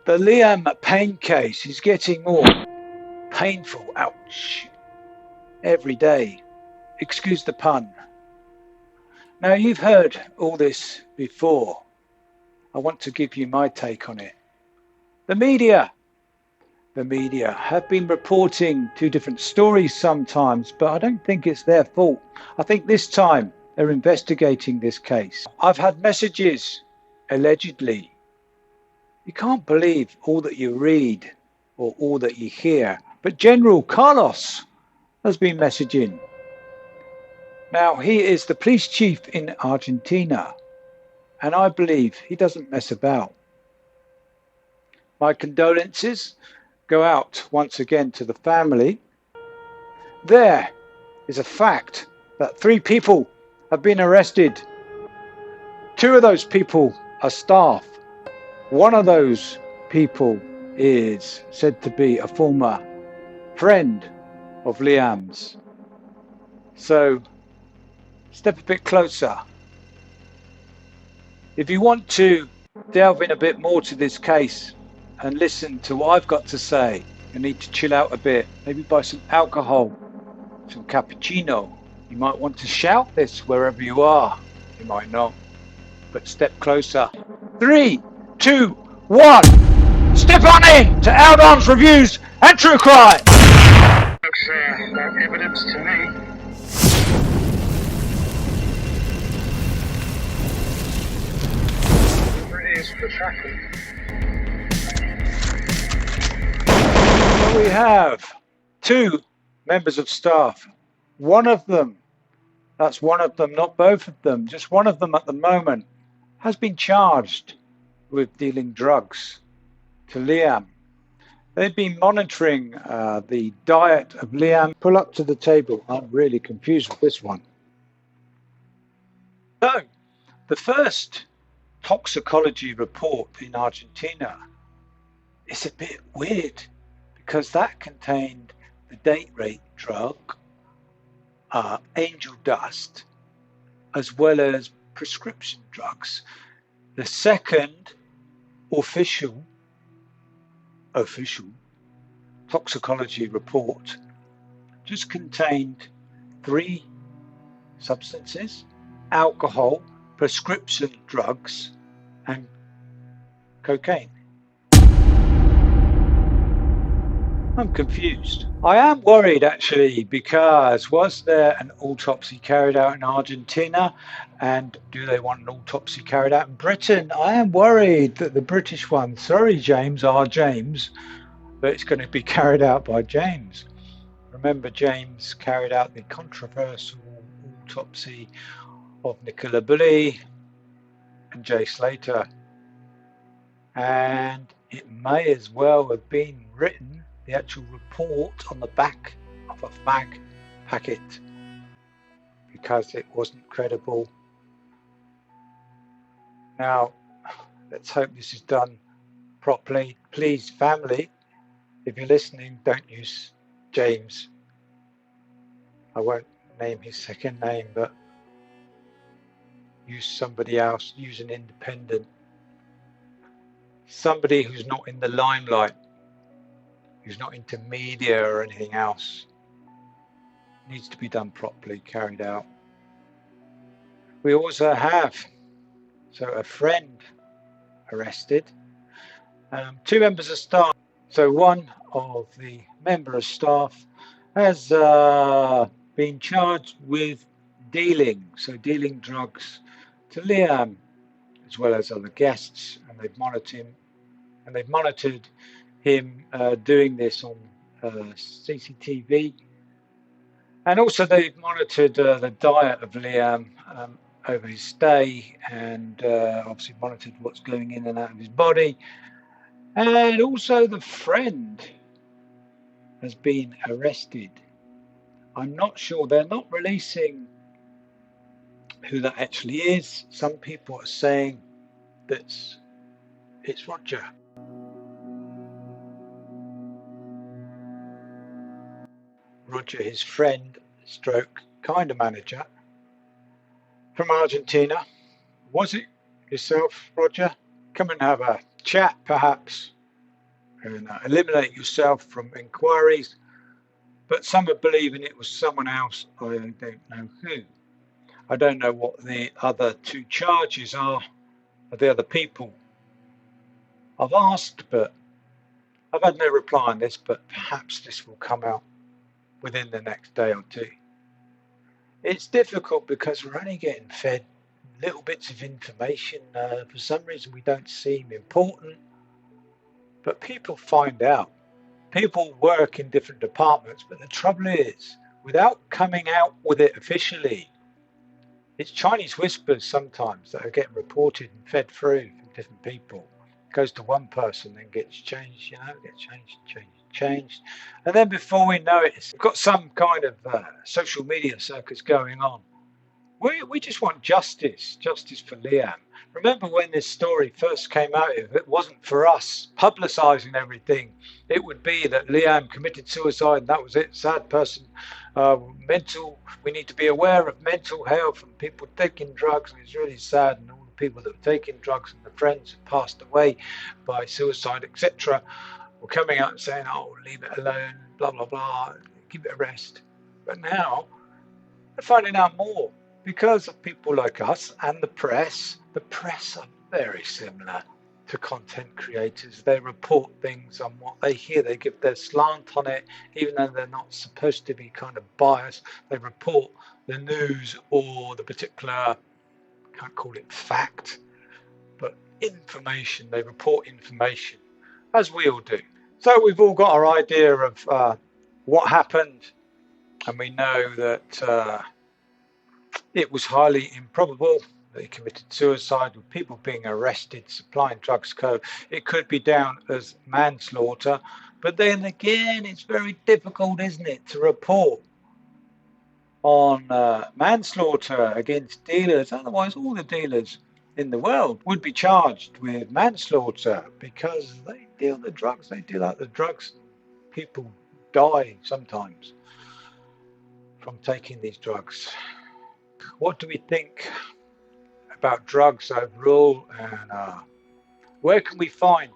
The Liam Payne case is getting more painful, ouch, every day. Excuse the pun. Now, you've heard all this before. I want to give you my take on it. The media have been reporting two different stories sometimes, but I don't think it's their fault. I think this time they're investigating this case. I've had messages, allegedly. You can't believe all that you read or all that you hear, but General Carlos has been messaging. Now, he is the police chief in Argentina, and I believe he doesn't mess about. My condolences go out once again to the family. There is a fact that 3 people have been arrested. 2 of those people are staff. One of those people is said to be a former friend of Liam's. So step a bit closer. If you want to delve in a bit more to this case and listen to what I've got to say, you need to chill out a bit, maybe buy some alcohol, some cappuccino. You might want to shout this wherever you are. You might not, but step closer. 3, 2, 1. Step on in to Aldon's Reviews and True Crime. Looks like evidence to me. It is for traffic. We have 2 members of staff. One of them, that's one of them, not both of them, just one of them at the moment, has been charged with dealing drugs to Liam. They've been monitoring the diet of Liam. Pull up to the table. I'm really confused with this one. So, the first toxicology report in Argentina is a bit weird because that contained the date rape drug, angel dust, as well as prescription drugs. The second official toxicology report just contained 3 substances: alcohol, prescription drugs, and cocaine. I'm confused. I am worried actually, because was there an autopsy carried out in Argentina, and do they want an autopsy carried out in Britain? I am worried that the British one, sorry James, but it's going to be carried out by James. Remember, James carried out the controversial autopsy of Nicola Bulley and Jay Slater, and it may as well have been written, the actual report, on the back of a fag packet, because it wasn't credible. Now, let's hope this is done properly. Please, family, if you're listening, don't use James. I won't name his second name, but use somebody else, use an independent, somebody who's not in the limelight, who's not into media or anything else. It needs to be done properly, carried out. We also have a friend arrested, 2 members of staff. So one of the member of staff has been charged with dealing drugs to Liam as well as other guests, and they've monitored him doing this on CCTV, and also they've monitored the diet of Liam over his stay, and obviously monitored what's going in and out of his body. And also the friend has been arrested. I'm not sure, they're not releasing who that actually is. Some people are saying that it's Roger. Roger, his friend, stroke kind of manager from Argentina. Was it yourself, Roger? Come and have a chat, perhaps. and eliminate yourself from inquiries. But some are believing it was someone else. I don't know who. I don't know what the other two charges are of the other people. I've asked, but I've had no reply on this, but perhaps this will come out within the next day or two. It's difficult because we're only getting fed little bits of information. For some reason, we don't seem important, but people find out. People work in different departments, but the trouble is, without coming out with it officially, it's Chinese whispers sometimes that are getting reported and fed through from different people. It goes to one person, then gets changed, gets changed. And then before we know it, we've got some kind of social media circus going on. We just want justice for Liam. Remember when this story first came out, if it wasn't for us publicising everything, it would be that Liam committed suicide and that was it, sad person, we need to be aware of mental health and people taking drugs, and it's really sad, and all the people that were taking drugs and the friends who passed away by suicide, etc., were coming out and saying, oh, leave it alone, blah, blah, blah, give it a rest. But now, they're finding out more. Because of people like us and the press are very similar to content creators. They report things on what they hear. They give their slant on it, even though they're not supposed to be kind of biased. They report the news or the particular, can't call it fact, but information. They report information, as we all do. So we've all got our idea of what happened, and we know that it was highly improbable that he committed suicide, with people being arrested, supplying drugs code. It could be down as manslaughter, but then again, it's very difficult, isn't it, to report on manslaughter against dealers. Otherwise, all the dealers in the world would be charged with manslaughter because they deal the drugs. They deal out the drugs. People die sometimes from taking these drugs. What do we think about drugs overall, and where can we find,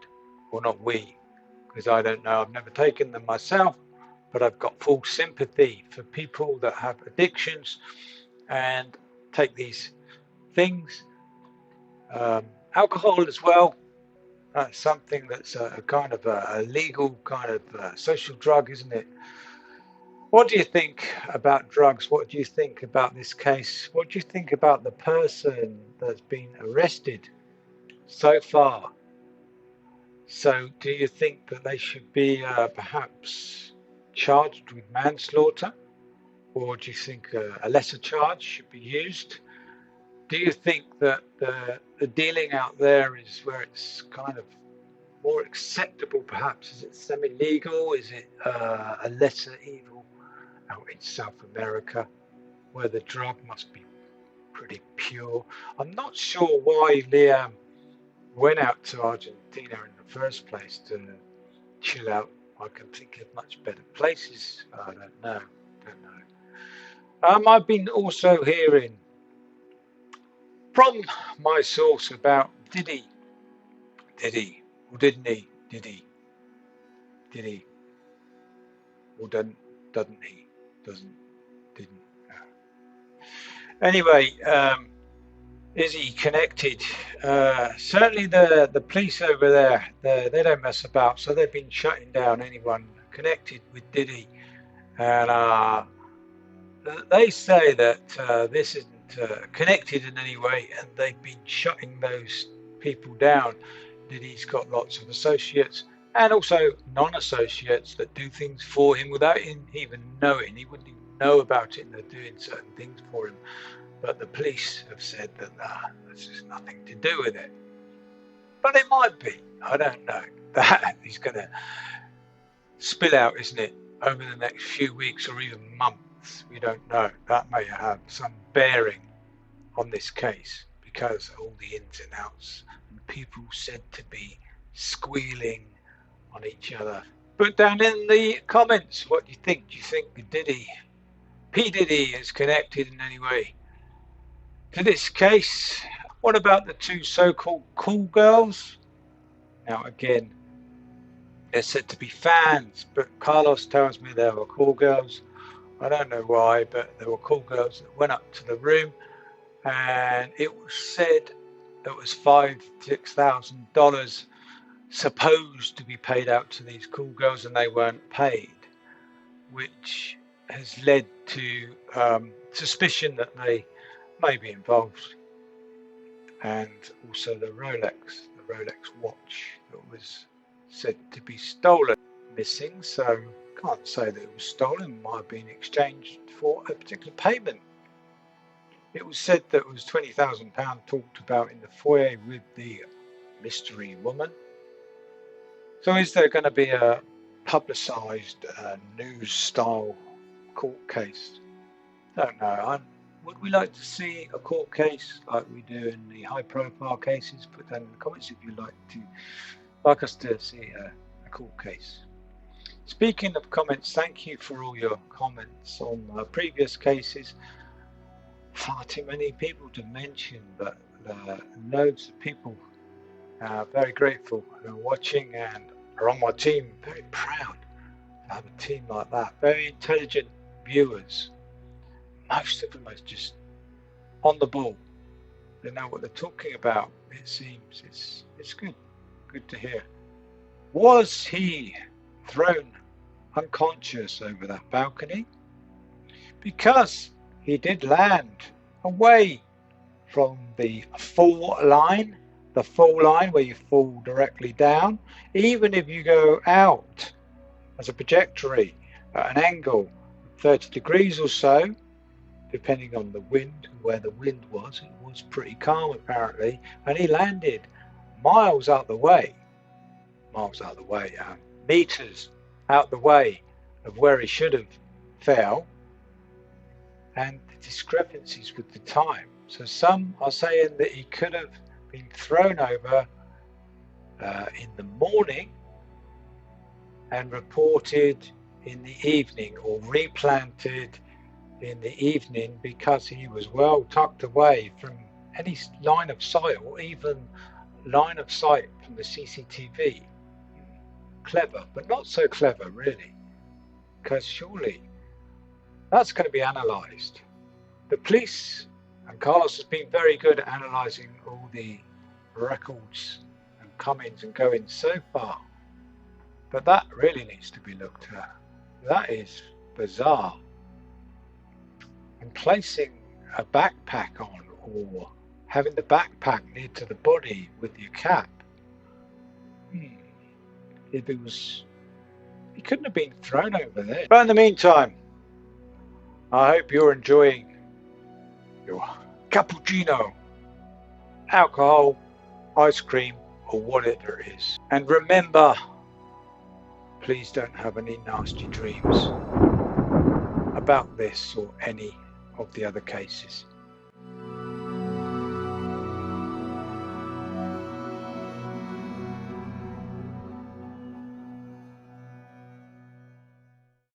well, not we, because I don't know, I've never taken them myself, but I've got full sympathy for people that have addictions and take these things. Alcohol as well, that's something that's a kind of a legal kind of social drug, isn't it? What do you think about drugs? What do you think about this case? What do you think about the person that's been arrested so far? So do you think that they should be perhaps charged with manslaughter? Or do you think a lesser charge should be used? Do you think that the dealing out there is where it's kind of more acceptable perhaps? Is it semi-legal? Is it a lesser evil out in South America, where the drug must be pretty pure? I'm not sure why Liam went out to Argentina in the first place to chill out. I can think of much better places. I don't know. I've been also hearing from my source about did he, or didn't he, did he, or doesn't he, didn't. Anyway, is he connected? Certainly the police over there, they don't mess about, so they've been shutting down anyone connected with Diddy. And they say that this isn't connected in any way, and they've been shutting those people down. Diddy's got lots of associates and also non-associates that do things for him without him even knowing. He wouldn't even know about it, and they're doing certain things for him. But the police have said that this has nothing to do with it. But it might be. I don't know. That is going to spill out, isn't it, over the next few weeks or even months. We don't know. That may have some bearing on this case because of all the ins and outs and people said to be squealing on each other. Put down in the comments what you think. Do you think P. Diddy is connected in any way to this case? What about the two so-called cool girls? Now again, They're said to be fans, but Carlos tells me they were call girls. I don't know why, but there were call girls that went up to the room, and it was said it was $5,000-6,000 supposed to be paid out to these call girls, and they weren't paid, which has led to suspicion that they may be involved. And also the Rolex watch that was said to be stolen, missing. So can't say that it was stolen. It might have been exchanged for a particular payment. It was said that it was £20,000 talked about in the foyer with the mystery woman. So is there going to be a publicised news-style court case? Don't know. Would we like to see a court case like we do in the high-profile cases? Put that in the comments if you'd like us to see a court case. Speaking of comments, thank you for all your comments on previous cases. Far too many people to mention, but loads of people are very grateful who are watching and are on my team. Very proud to have a team like that. Very intelligent viewers. Most of them are just on the ball. They know what they're talking about. It seems it's good to hear. Was he thrown unconscious over that balcony? Because he did land away from the fall line where you fall directly down. Even if you go out as a trajectory at an angle of 30 degrees or so, depending on the wind, where the wind was, it was pretty calm apparently, and he landed miles out the way, meters out the way of where he should have fell, and the discrepancies with the time. So some are saying that he could have been thrown over in the morning and reported in the evening, or replanted in the evening, because he was well tucked away from any line of sight, or even line of sight from the CCTV. Clever, but not so clever really, because surely that's going to be analysed. The police, and Carlos has been very good at analysing all the records and comings and goings so far, but that really needs to be looked at. That is bizarre. And placing a backpack on, or having the backpack near to the body with your cap, if it was, he couldn't have been thrown over there. But in the meantime, I hope you're enjoying your cappuccino, alcohol, ice cream, or whatever it is. And remember, please don't have any nasty dreams about this or any of the other cases.